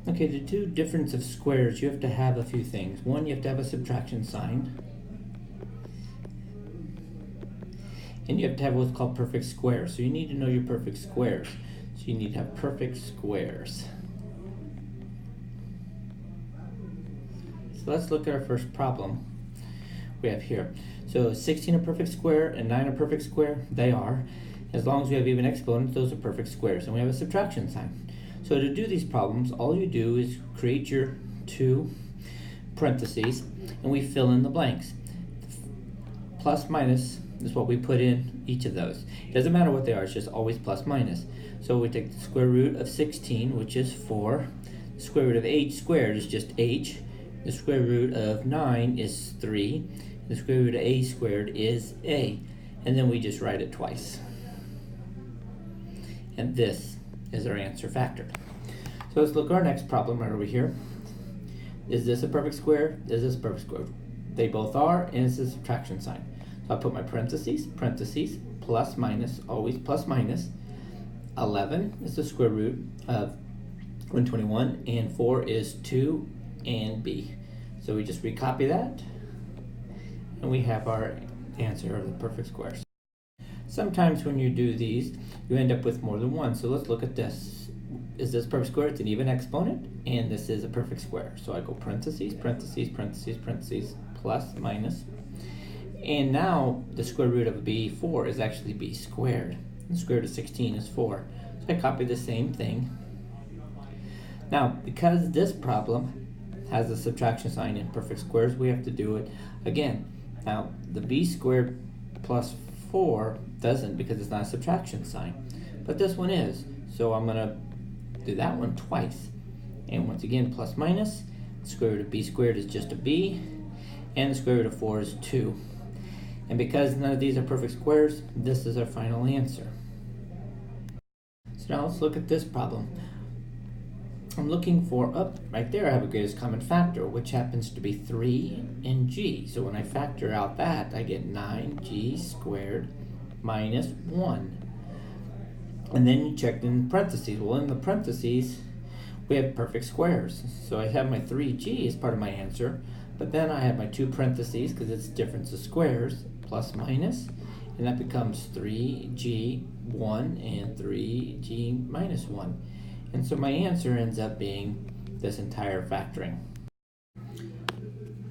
Okay, to do difference of squares, you have to have a few things. One, you have to have a subtraction sign. And you have to have what's called perfect squares. So you need to know your perfect squares. So you need to have perfect squares. So let's look at our first problem we have here. So 16 a perfect square and 9 a perfect square, they are. As long as we have even exponents, those are perfect squares. And we have a subtraction sign. So to do these problems, all you do is create your two parentheses and we fill in the blanks. Plus minus is what we put in each of those. It doesn't matter what they are, it's just always plus minus. So we take the square root of 16, which is 4. The square root of h squared is just h. The square root of 9 is 3. The square root of a squared is a. And then we just write it twice. And this is our answer factored. So let's look at our next problem right over here. Is this a perfect square? Is this a perfect square? They both are, and it's a subtraction sign. So I'll put my parentheses, plus minus, always plus minus. 11 is the square root of 121, and 4 is 2 and b. So we just recopy that, and we have our answer of the perfect squares. Sometimes when you do these, you end up with more than one. So let's look at this. Is this perfect square? It's an even exponent, and this is a perfect square. So I go parentheses, plus, minus. And now the square root of b4 is actually b squared. The square root of 16 is 4. So I copy the same thing. Now, because this problem has a subtraction sign in perfect squares, we have to do it again. Now, the b squared plus 4 doesn't because it's not a subtraction sign, but this one is. So I'm going to do that one twice. And once again, plus minus. The square root of b squared is just a b, and the square root of 4 is 2. And because none of these are perfect squares, this is our final answer. So now let's look at this problem. I'm looking for, right there I have a greatest common factor, which happens to be 3 and g. So when I factor out that, I get 9g squared minus 1. And then you check in parentheses. Well, in the parentheses, we have perfect squares. So I have my 3g as part of my answer, but then I have my two parentheses because it's difference of squares, plus minus, and that becomes 3g1 and 3g minus 1. And so my answer ends up being this entire factoring.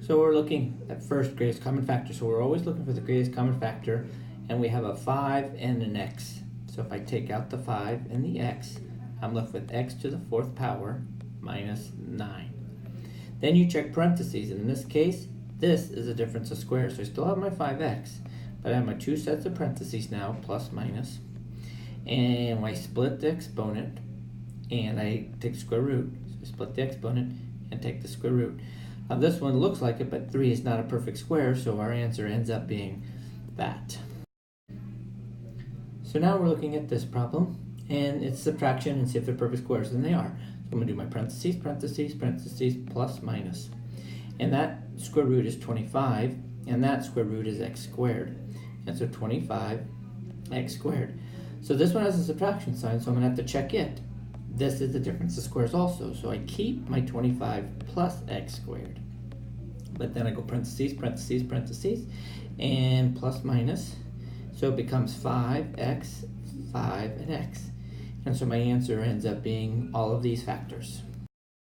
So we're looking at first greatest common factor. So we're always looking for the greatest common factor, and we have a 5 and an x. So if I take out the 5 and the x, I'm left with x to the 4th power minus 9. Then you check parentheses, and in this case, this is a difference of squares. So I still have my 5x, but I have my two sets of parentheses now, plus minus. And I split the exponent, and I take the square root. So I split the exponent and take the square root. Now this one looks like it, but 3 is not a perfect square, so our answer ends up being that. So now we're looking at this problem, and it's subtraction and see if they're perfect squares, and they are. So I'm going to do my parentheses, plus minus. And that square root is 25, and that square root is x squared. And so 25x squared. So this one has a subtraction sign, so I'm going to have to check it. This is the difference of squares also, so I keep my 25 plus x squared. But then I go parentheses, and plus minus. So it becomes 5x, 5, and x. And so my answer ends up being all of these factors.